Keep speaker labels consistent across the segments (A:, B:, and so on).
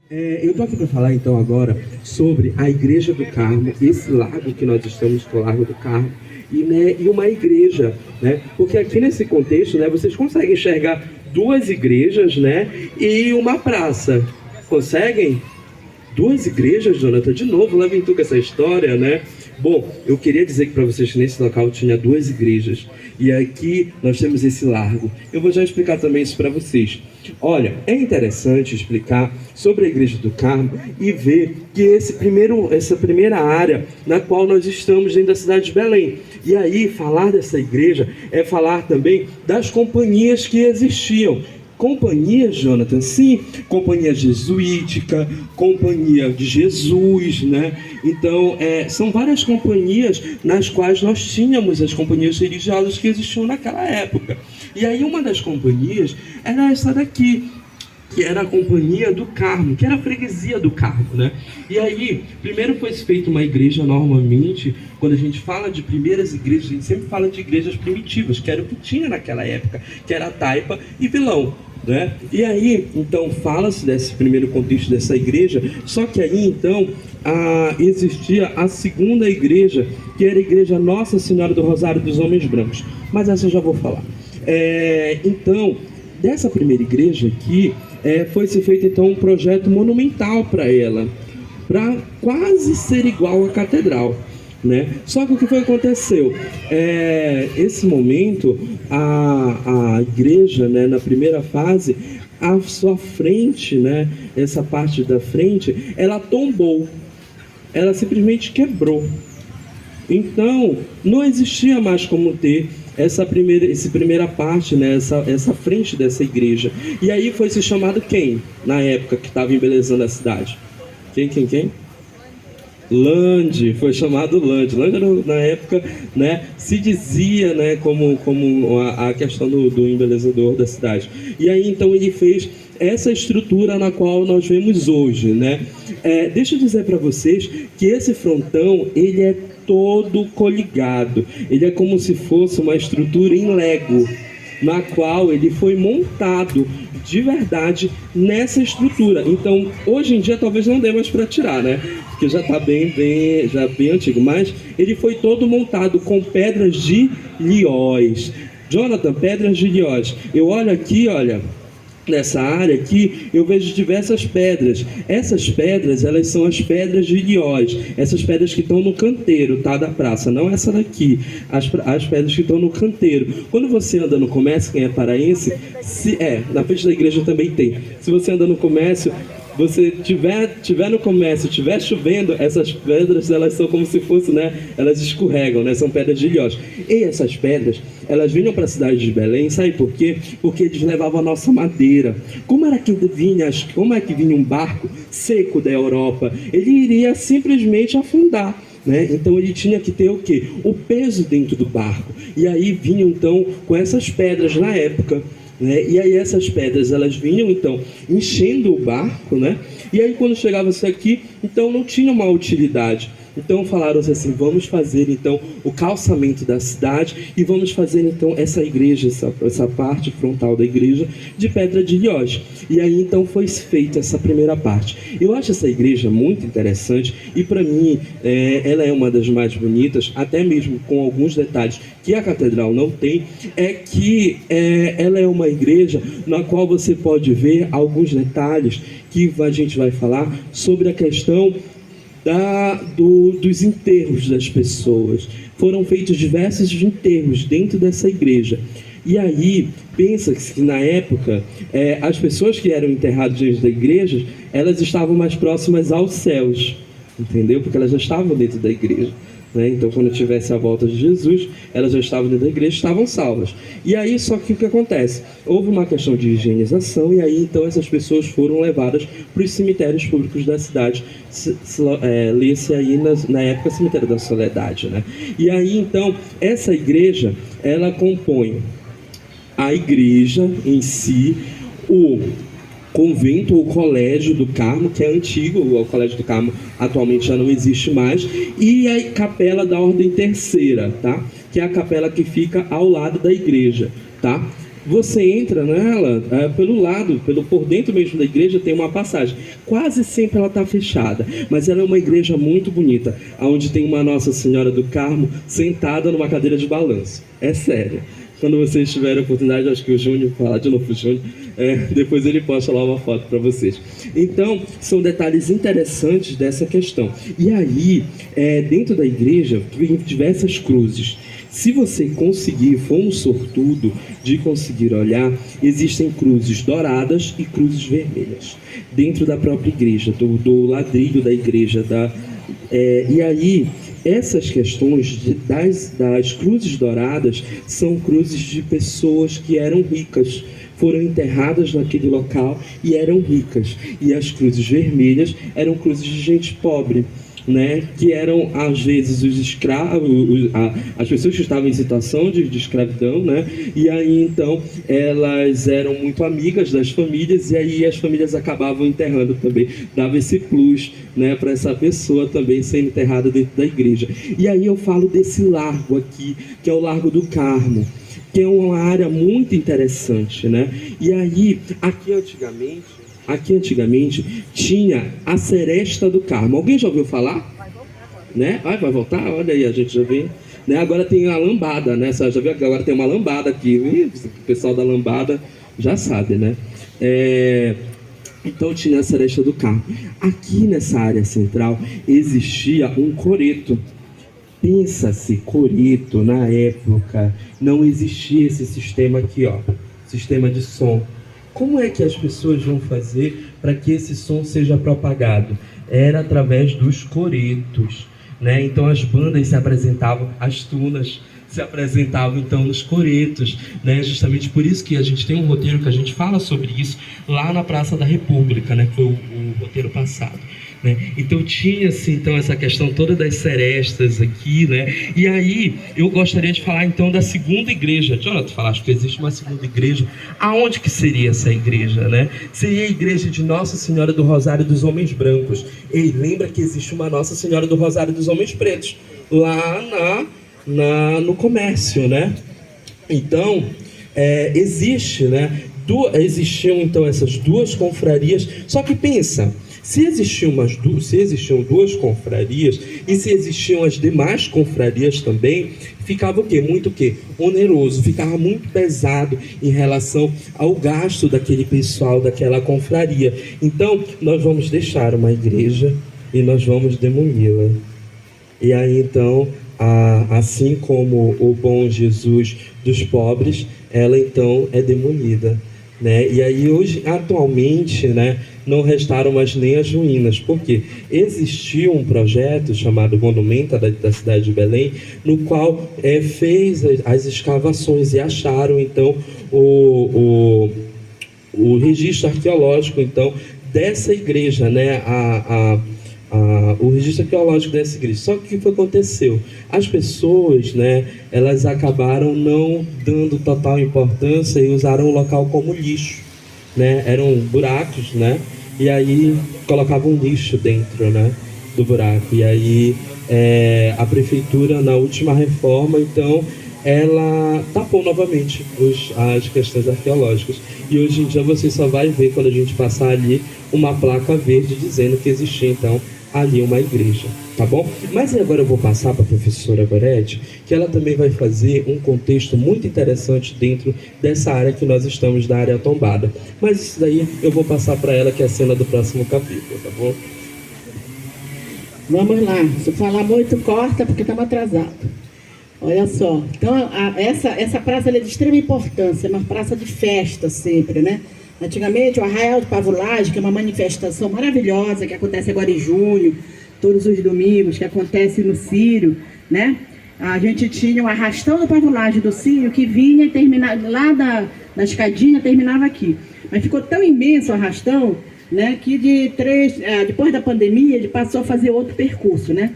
A: Eu estou aqui para falar então agora sobre a Igreja do Carmo, esse lago que nós estamos, que é o Largo do Carmo, e uma igreja, né? Porque aqui nesse contexto, né, vocês conseguem enxergar duas igrejas, né, e uma praça. Conseguem? Duas igrejas, Jonathan, de novo, lá vem tu com essa história, né? Bom, eu queria dizer que para vocês que nesse local tinha duas igrejas. E aqui nós temos esse largo. Eu vou já explicar também isso para vocês. Olha, é interessante explicar sobre a Igreja do Carmo e ver que essa primeira área na qual nós estamos dentro da cidade de Belém. E aí, falar dessa igreja é falar também das companhias que existiam. Companhia, Jonathan, sim, companhia jesuítica, companhia de Jesus, né? Então, são várias companhias nas quais nós tínhamos as companhias religiosas que existiam naquela época. E aí uma das companhias era essa daqui, que era a Companhia do Carmo, que era a freguesia do Carmo, né? E aí, primeiro foi feita uma igreja normalmente, quando a gente fala de primeiras igrejas, a gente sempre fala de igrejas primitivas, que era o que tinha naquela época, que era taipa e vilão, né? E aí, então, fala-se desse primeiro contexto dessa igreja, só que aí, então, existia a segunda igreja, que era a igreja Nossa Senhora do Rosário dos Homens Brancos, mas essa eu já vou falar. Então, dessa primeira igreja aqui, foi-se feito então um projeto monumental para ela, para quase ser igual à catedral, né? Só que o que foi que aconteceu? Esse momento, a igreja, né, na primeira fase, a sua frente, né, essa parte da frente, ela tombou, ela simplesmente quebrou. Então, não existia mais como ter essa primeira parte, né, essa frente dessa igreja. E aí foi se chamado quem, na época que estava embelezando a cidade? Quem? Lande, foi chamado Lande. Lande era, na época, né, se dizia, né, como a questão do embelezador da cidade. E aí então ele fez essa estrutura na qual nós vemos hoje, né? Deixa eu dizer para vocês que esse frontão, ele é todo coligado. Ele é como se fosse uma estrutura em Lego, na qual ele foi montado de verdade nessa estrutura. Então, hoje em dia talvez não dê mais para tirar, né? Porque já está bem antigo. Mas ele foi todo montado com pedras de Liós. Jonathan, pedras de Liós. Eu olho aqui, olha, nessa área aqui, eu vejo diversas pedras. Essas pedras, elas são as pedras de Liós. Essas pedras que estão no canteiro, tá, da praça. Não essa daqui. As pedras que estão no canteiro. Quando você anda no comércio, quem é paraense, na frente da igreja também tem. Se você anda no comércio, você tiver no comércio, tiver chovendo, essas pedras, elas são como se fosse, né, elas escorregam, né, são pedras de Liós. E essas pedras, elas vinham para a cidade de Belém, sabe por quê? Porque eles levavam a nossa madeira. Como é que vinha um barco seco da Europa? Ele iria simplesmente afundar, né? Então ele tinha que ter o quê? O peso dentro do barco. E aí vinham então com essas pedras na época, né? E aí essas pedras, elas vinham então enchendo o barco, né? E aí quando chegava isso aqui, então não tinha uma utilidade. Então falaram assim, vamos fazer então o calçamento da cidade e vamos fazer então essa igreja, essa parte frontal da igreja de pedra de Liós. E aí então foi feita essa primeira parte. Eu acho essa igreja muito interessante e para mim ela é uma das mais bonitas, até mesmo com alguns detalhes que a catedral não tem, que ela é uma igreja na qual você pode ver alguns detalhes que a gente vai falar sobre a questão dos enterros das pessoas. Foram feitos diversos enterros dentro dessa igreja. E aí, pensa que na época, as pessoas que eram enterradas dentro da igreja, elas estavam mais próximas aos céus, entendeu? Porque elas já estavam dentro da igreja, né? Então, quando tivesse a volta de Jesus, elas já estavam dentro da igreja, estavam salvas. E aí, só que o que acontece? Houve uma questão de higienização, e aí, então, essas pessoas foram levadas para os cemitérios públicos da cidade. Lê-se aí, na época, cemitério da Soledade, né? E aí, então, essa igreja, ela compõe a igreja em si, o convento ou colégio do Carmo, que é antigo, o colégio do Carmo atualmente já não existe mais, e a capela da Ordem Terceira, tá? Que é a capela que fica ao lado da igreja, tá? você entra nela pelo lado, por dentro mesmo da igreja tem uma passagem. Quase sempre ela está fechada, mas ela é uma igreja muito bonita, onde tem uma Nossa Senhora do Carmo sentada numa cadeira de balanço. É sério. Quando vocês tiverem a oportunidade, acho que o Júnior, falar de novo o Júnior, depois ele posta lá uma foto para vocês. Então, são detalhes interessantes dessa questão. E aí, dentro da igreja, tem diversas cruzes. Se você conseguir, for um sortudo de conseguir olhar, existem cruzes douradas e cruzes vermelhas. Dentro da própria igreja, do ladrilho da igreja. E aí, essas questões das cruzes douradas são cruzes de pessoas que eram ricas, foram enterradas naquele local e eram ricas. E as cruzes vermelhas eram cruzes de gente pobre, né? Que eram às vezes os escravos, as pessoas que estavam em situação de escravidão, né? E aí então elas eram muito amigas das famílias, e aí as famílias acabavam enterrando também, dava esse plus, né, para essa pessoa também ser enterrada dentro da igreja. E aí eu falo desse largo aqui, que é o Largo do Carmo, que é uma área muito interessante, né? E aí, aqui antigamente tinha a Seresta do Carmo. Alguém já ouviu falar? Vai voltar, né? Vai voltar? Olha aí, a gente já vê. Né? Agora tem a lambada, né? Você já viu que agora tem uma lambada aqui. O pessoal da lambada já sabe, né? Então tinha a Seresta do Carmo. Aqui nessa área central existia um coreto. Pensa-se, coreto, na época, não existia esse sistema aqui, ó, sistema de som. Como é que as pessoas vão fazer para que esse som seja propagado? Era através dos coretos, né? Então as bandas se apresentavam, as tunas se apresentavam então nos coretos, né? Justamente por isso que a gente tem um roteiro que a gente fala sobre isso lá na Praça da República, né? Que foi o roteiro passado. Né? Então tinha-se então essa questão toda das serestas aqui, né? E aí eu gostaria de falar então da segunda igreja. Jonathan, falaste que existe uma segunda igreja. Aonde que seria essa igreja, né? Seria a igreja de Nossa Senhora do Rosário dos Homens Brancos. E lembra que existe uma Nossa Senhora do Rosário dos Homens Pretos lá no comércio, né? Então existiam então essas duas confrarias. Só que pensa, se existiam duas confrarias e se existiam as demais confrarias também, ficava o quê? Muito o quê? Oneroso, ficava muito pesado em relação ao gasto daquele pessoal, daquela confraria. Então, nós vamos deixar uma igreja e nós vamos demoli-la. E aí, então, assim como o bom Jesus dos pobres, ela então é demolida, né? E aí hoje, atualmente, né, não restaram mais nem as ruínas, porque existia um projeto chamado Monumenta da cidade de Belém, no qual fez as escavações e acharam então o registro arqueológico então dessa igreja, né? O registro arqueológico dessa igreja. Só que o que aconteceu? As pessoas, né, elas acabaram não dando total importância e usaram o local como lixo, né? Eram buracos, né? E aí colocavam lixo dentro, né, do buraco. E aí a prefeitura, na última reforma, então, ela tapou novamente as questões arqueológicas. E hoje em dia você só vai ver, quando a gente passar ali, uma placa verde dizendo que existia então ali uma igreja, tá bom? Mas agora eu vou passar para a professora Gorete, que ela também vai fazer um contexto muito interessante dentro dessa área que nós estamos, da área tombada. Mas isso daí eu vou passar para ela, que é a cena do próximo capítulo, tá bom?
B: Vamos lá, se eu falar muito corta porque estamos atrasados. Olha só, então essa praça é de extrema importância, é uma praça de festa sempre, né? Antigamente o Arraial de Pavulagem, que é uma manifestação maravilhosa que acontece agora em junho, todos os domingos, que acontece no Círio, né? A gente tinha o arrastão do Pavulagem do Círio, que vinha e terminava lá da escadinha, terminava aqui. Mas ficou tão imenso o arrastão, né, que depois da pandemia ele passou a fazer outro percurso, né?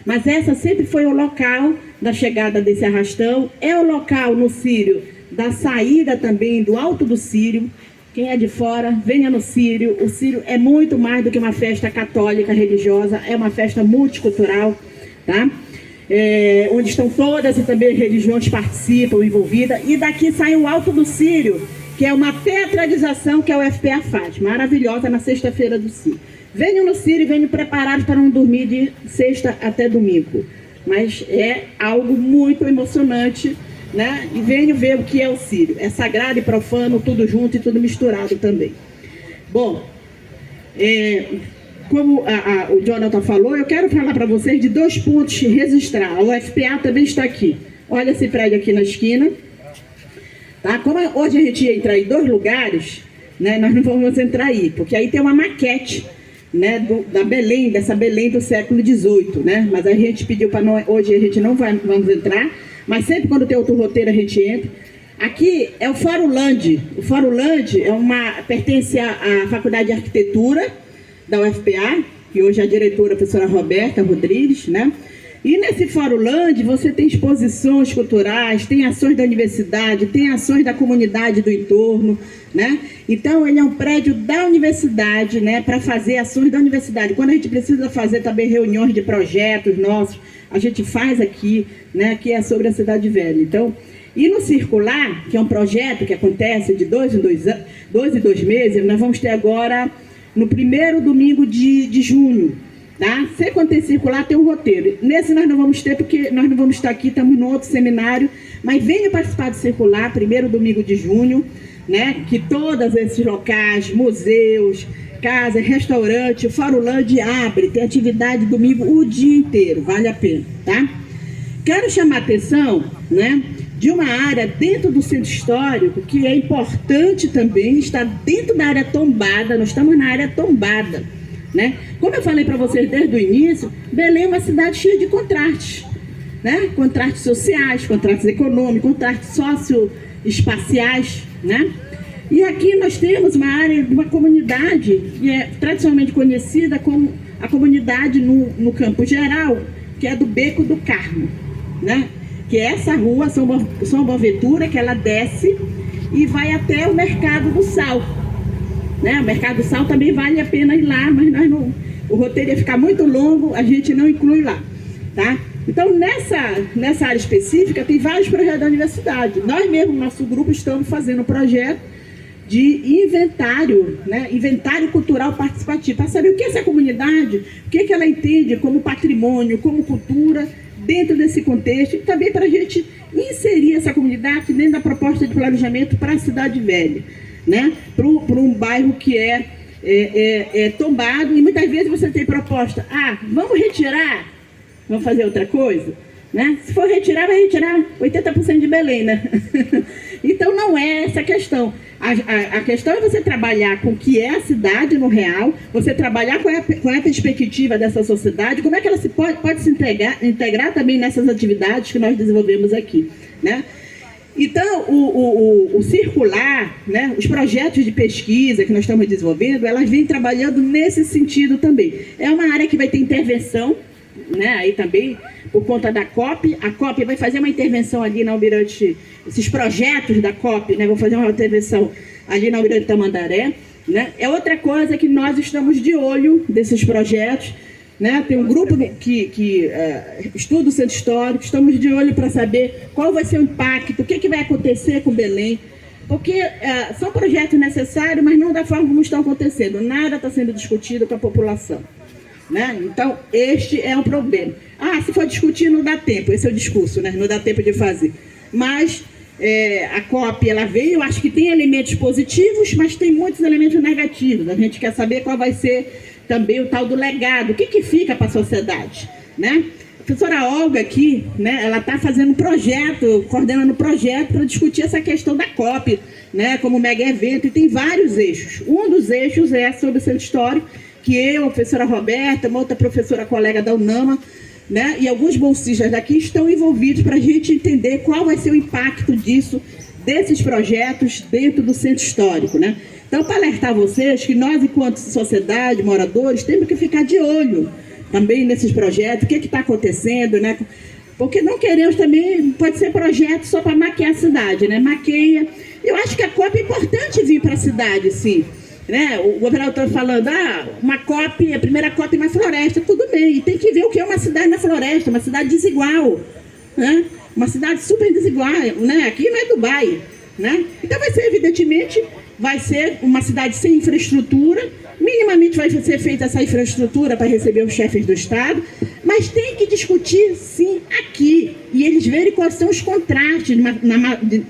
B: Mas essa sempre foi o local da chegada desse arrastão, é o local no Círio da saída também do Alto do Círio. Quem é de fora, venha no Círio. O Círio é muito mais do que uma festa católica religiosa, é uma festa multicultural, tá? onde estão todas e também religiões participam, envolvidas, e daqui sai o Alto do Círio, que é uma teatralização que a UFPA faz, maravilhosa, na sexta-feira do Círio. Venham no Círio e venham preparados para não dormir de sexta até domingo, mas é algo muito emocionante, né? E venham ver o que é o Círio, é sagrado e profano, tudo junto e tudo misturado também. Bom, como o Jonathan falou, eu quero falar para vocês de 2 pontos registrar. A UFPA também está aqui. Olha esse prédio aqui na esquina. Tá? Como hoje a gente ia entrar em 2 lugares, né, nós não vamos entrar aí, porque aí tem uma maquete, né, da Belém, dessa Belém do século XVIII. Né? Mas a gente pediu para nós, hoje a gente não vamos entrar, mas sempre quando tem outro roteiro a gente entra. Aqui é o Fórum Land. O Fórum Land pertence à Faculdade de Arquitetura da UFPA, que hoje é a diretora, a professora Roberta Rodrigues, né? E nesse Fórum Land você tem exposições culturais, tem ações da universidade, tem ações da comunidade do entorno, né? Então ele é um prédio da universidade, né? Para fazer ações da universidade. Quando a gente precisa fazer também reuniões de projetos nossos, a gente faz aqui, né? Que é sobre a Cidade Velha. Então, e no Circular, que é um projeto que acontece de 2 em 2 meses, nós vamos ter agora no primeiro domingo de junho, tá? Sempre quando tem Circular tem um roteiro. Nesse nós não vamos ter, porque nós não vamos estar aqui, estamos no outro seminário, mas venha participar do Circular, primeiro domingo de junho, né? Que todos esses locais, museus, casas, restaurante, o Fórum Land abre, tem atividade domingo o dia inteiro, vale a pena, tá? Quero chamar a atenção, né, de uma área dentro do centro histórico que é importante também, está dentro da área tombada, nós estamos na área tombada, né? Como eu falei para vocês desde o início, Belém é uma cidade cheia de contrastes, né? Contrastes sociais, contrastes econômicos, contrastes socioespaciais, né? E aqui nós temos uma área, uma comunidade que é tradicionalmente conhecida como a comunidade no Campo Geral, que é do Beco do Carmo, né? Que é essa rua, São Boaventura, que ela desce e vai até o Mercado do Sal, né? O Mercado do Sal também vale a pena ir lá, mas nós não, o roteiro ia ficar muito longo, a gente não inclui lá, tá? Então, nessa área específica, tem vários projetos da universidade. Nós mesmo, nosso grupo, estamos fazendo um projeto de inventário, né? Inventário cultural participativo, para saber o que é essa comunidade, o que ela entende como patrimônio, como cultura, dentro desse contexto, e também para a gente inserir essa comunidade dentro da proposta de planejamento para a Cidade Velha, né? Para um bairro que é tombado, e muitas vezes você tem proposta, vamos retirar, vamos fazer outra coisa, né? Se for retirar, vai retirar 80% de Belém, né? Então não é essa a questão. A questão é você trabalhar com o que é a cidade no real, você trabalhar com a perspectiva dessa sociedade, como é que ela pode se integrar também nessas atividades que nós desenvolvemos aqui, né? Então, o Circular, né, os projetos de pesquisa que nós estamos desenvolvendo, elas vêm trabalhando nesse sentido também. É uma área que vai ter intervenção, né, aí também, por conta da COP. A COP vai fazer uma intervenção ali na Almirante, esses projetos da COP, né, vão fazer uma intervenção ali na Almirante Tamandaré, né. É outra coisa que nós estamos de olho desses projetos, né. Tem um grupo que estuda o centro histórico, estamos de olho para saber qual vai ser o impacto, o que vai acontecer com Belém, porque são projetos necessários, mas não da forma como estão acontecendo, nada está sendo discutido com a população. Né? Então, este é um problema. Se for discutir, não dá tempo. Esse é o discurso, né? Não dá tempo de fazer. Mas a COP, ela veio, eu acho que tem elementos positivos, mas tem muitos elementos negativos. A gente quer saber qual vai ser também o tal do legado. O que fica para a sociedade, né? A professora Olga aqui, né? Ela está fazendo um projeto, coordenando um projeto para discutir essa questão da COP, né? Como mega evento, e tem vários eixos. Um dos eixos é sobre o centro histórico, que eu, a professora Roberta, uma outra professora colega da UNAMA, né, e alguns bolsistas daqui estão envolvidos para a gente entender qual vai ser o impacto disso, desses projetos dentro do centro histórico, né? Então, para alertar vocês que nós, enquanto sociedade, moradores, temos que ficar de olho também nesses projetos, o que está acontecendo, né? Porque não queremos também, pode ser projeto só para maquiar a cidade, né? Maqueia. Eu acho que a COP é importante vir para a cidade, sim. né? O governador está falando, uma COP, a primeira COP na floresta, tudo bem, e tem que ver o que é uma cidade na floresta, uma cidade desigual, né? Uma cidade super desigual, né? Aqui não é Dubai, né? Então vai ser, evidentemente, vai ser uma cidade sem infraestrutura, minimamente vai ser feita essa infraestrutura para receber os chefes do Estado, mas tem que discutir, sim, aqui, e eles verem quais são os contrastes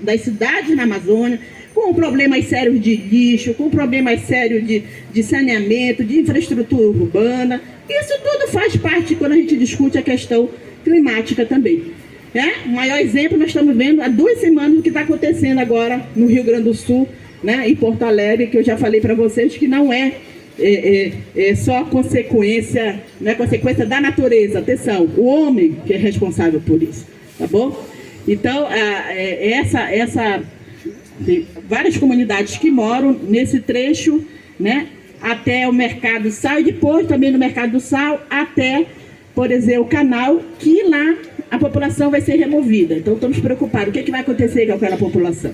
B: das cidades na Amazônia, com problemas sérios de lixo, com problemas sérios de saneamento, de infraestrutura urbana. Isso tudo faz parte quando a gente discute a questão climática também. O maior exemplo nós estamos vendo há 2 semanas o que está acontecendo agora no Rio Grande do Sul, né, em Porto Alegre, que eu já falei para vocês que não é só consequência, não é consequência da natureza, atenção, o homem que é responsável por isso, tá bom? Então, tem várias comunidades que moram nesse trecho, né, até o Mercado Sal e depois também no Mercado do Sal até, por exemplo, o canal, que lá a população vai ser removida. Então estamos preocupados, o que vai acontecer com aquela população?